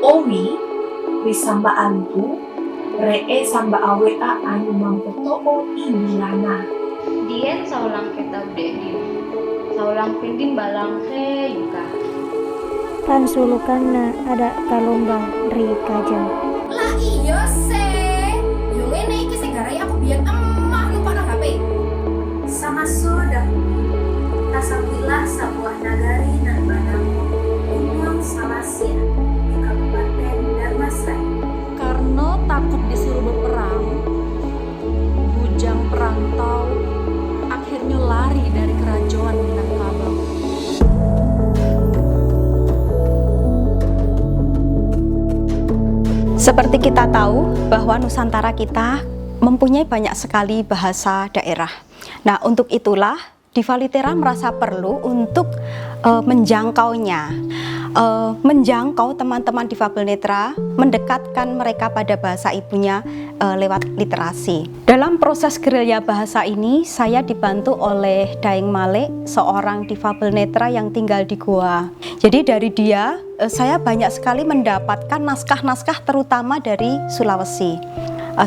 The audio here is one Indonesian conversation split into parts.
Owi wisamba antu ree samba awea anu mangkotoo imilana. Dien saulang kita udedin, saulang pindin balang he juga. Kan sulukanna ada kalombang ri kajang. Lah iya se, yung ini iki segarai aku biar emak lupa na HP. Sama sudah tasawilah sebuah nagari nan banang Gunung Salasia di Kabupaten Darmasraya. Karena takut disuruh berperang, bujang perantau akhirnya lari dari kerajaan Minangkabau. Seperti kita tahu bahwa Nusantara kita mempunyai banyak sekali bahasa daerah. Nah, untuk itulah Diva Litera merasa perlu untuk menjangkaunya, menjangkau teman-teman difabel netra, mendekatkan mereka pada bahasa ibunya lewat literasi. Dalam proses gerilya bahasa ini, saya dibantu oleh Daeng Male, seorang difabel netra yang tinggal di Goa. Jadi dari dia, saya banyak sekali mendapatkan naskah-naskah terutama dari Sulawesi.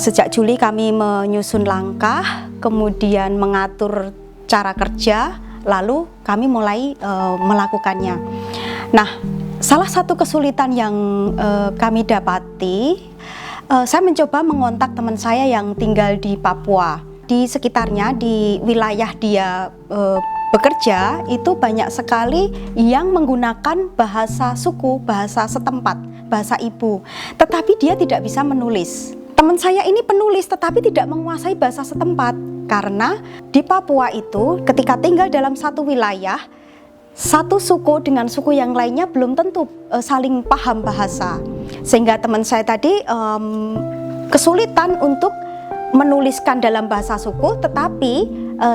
Sejak Juli kami menyusun langkah, kemudian mengatur cara kerja, lalu kami mulai melakukannya. Nah, salah satu kesulitan yang kami dapati, saya mencoba mengontak teman saya yang tinggal di Papua. Di sekitarnya, di wilayah dia bekerja, itu banyak sekali yang menggunakan bahasa suku, bahasa setempat, bahasa ibu. Tetapi dia tidak bisa menulis. Teman saya ini penulis tetapi tidak menguasai bahasa setempat. Karena di Papua itu ketika tinggal dalam satu wilayah, satu suku dengan suku yang lainnya belum tentu saling paham bahasa. Sehingga teman saya tadi kesulitan untuk menuliskan dalam bahasa suku, tetapi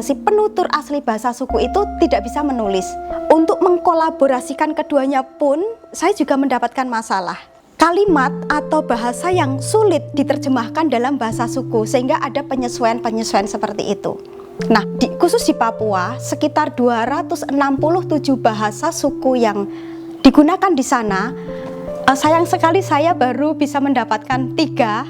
si penutur asli bahasa suku itu tidak bisa menulis. Untuk mengkolaborasikan keduanya pun saya juga mendapatkan masalah. Kalimat atau bahasa yang sulit diterjemahkan dalam bahasa suku, sehingga ada penyesuaian-penyesuaian seperti itu. Nah, khusus di Papua, sekitar 267 bahasa suku yang digunakan di sana. Sayang sekali saya baru bisa mendapatkan tiga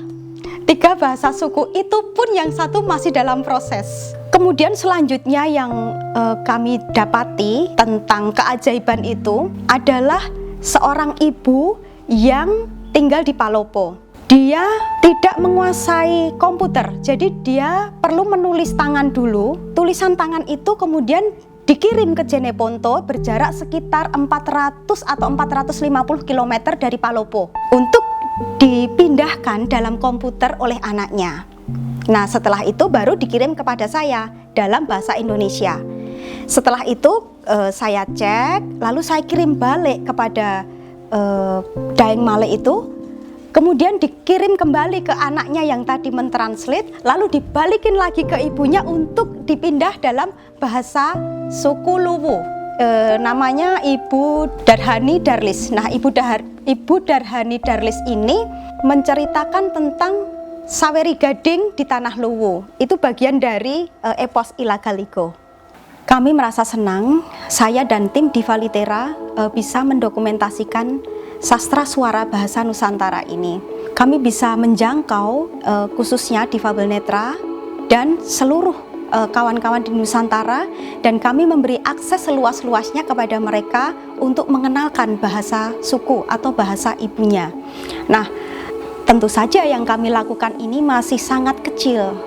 bahasa suku, itu pun yang satu masih dalam proses. Kemudian selanjutnya yang kami dapati tentang keajaiban itu adalah seorang ibu yang tinggal di Palopo. Dia tidak menguasai komputer, jadi dia perlu menulis tangan dulu. Tulisan tangan itu kemudian dikirim ke Jeneponto berjarak sekitar 400 atau 450 km dari Palopo untuk dipindahkan dalam komputer oleh anaknya. Nah, setelah itu baru dikirim kepada saya dalam bahasa Indonesia. Setelah itu saya cek, lalu saya kirim balik kepada Daeng Male itu, kemudian dikirim kembali ke anaknya yang tadi mentranslate, lalu dibalikin lagi ke ibunya untuk dipindah dalam bahasa suku Luwu. Namanya Ibu Darhani Darlis. Nah, Ibu Darhani Darlis ini menceritakan tentang Saweri Gading di Tanah Luwu. Itu bagian dari epos Ilagaligo. Kami merasa senang, saya dan tim Diva Litera bisa mendokumentasikan sastra suara bahasa Nusantara ini. Kami bisa menjangkau khususnya difabel netra dan seluruh kawan-kawan di Nusantara, dan kami memberi akses seluas-luasnya kepada mereka untuk mengenalkan bahasa suku atau bahasa ibunya. Nah, tentu saja yang kami lakukan ini masih sangat kecil.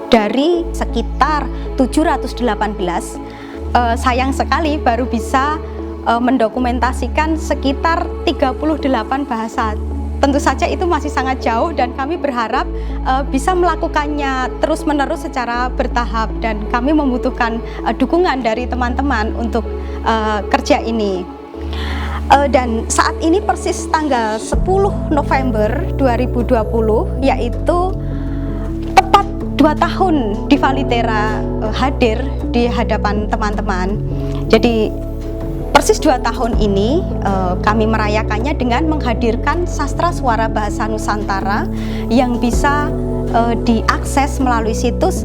Dari sekitar 718, sayang sekali baru bisa mendokumentasikan sekitar 38 bahasa. Tentu saja itu masih sangat jauh dan kami berharap bisa melakukannya terus-menerus secara bertahap, dan kami membutuhkan dukungan dari teman-teman untuk kerja ini. Dan saat ini persis tanggal 10 November 2020, yaitu 2 tahun Diva Litera hadir di hadapan teman-teman. Jadi persis 2 tahun ini kami merayakannya dengan menghadirkan sastra suara bahasa Nusantara yang bisa diakses melalui situs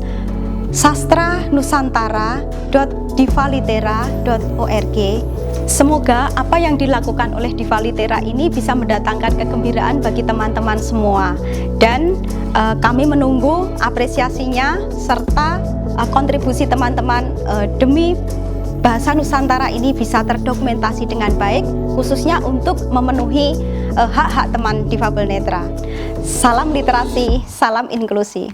sastranusantara.divalitera.org Semoga apa yang dilakukan oleh Divalitera ini bisa mendatangkan kegembiraan bagi teman-teman semua, dan kami menunggu apresiasinya serta kontribusi teman-teman demi bahasa Nusantara ini bisa terdokumentasi dengan baik, khususnya untuk memenuhi hak-hak teman difabel netra. Salam literasi, salam inklusi.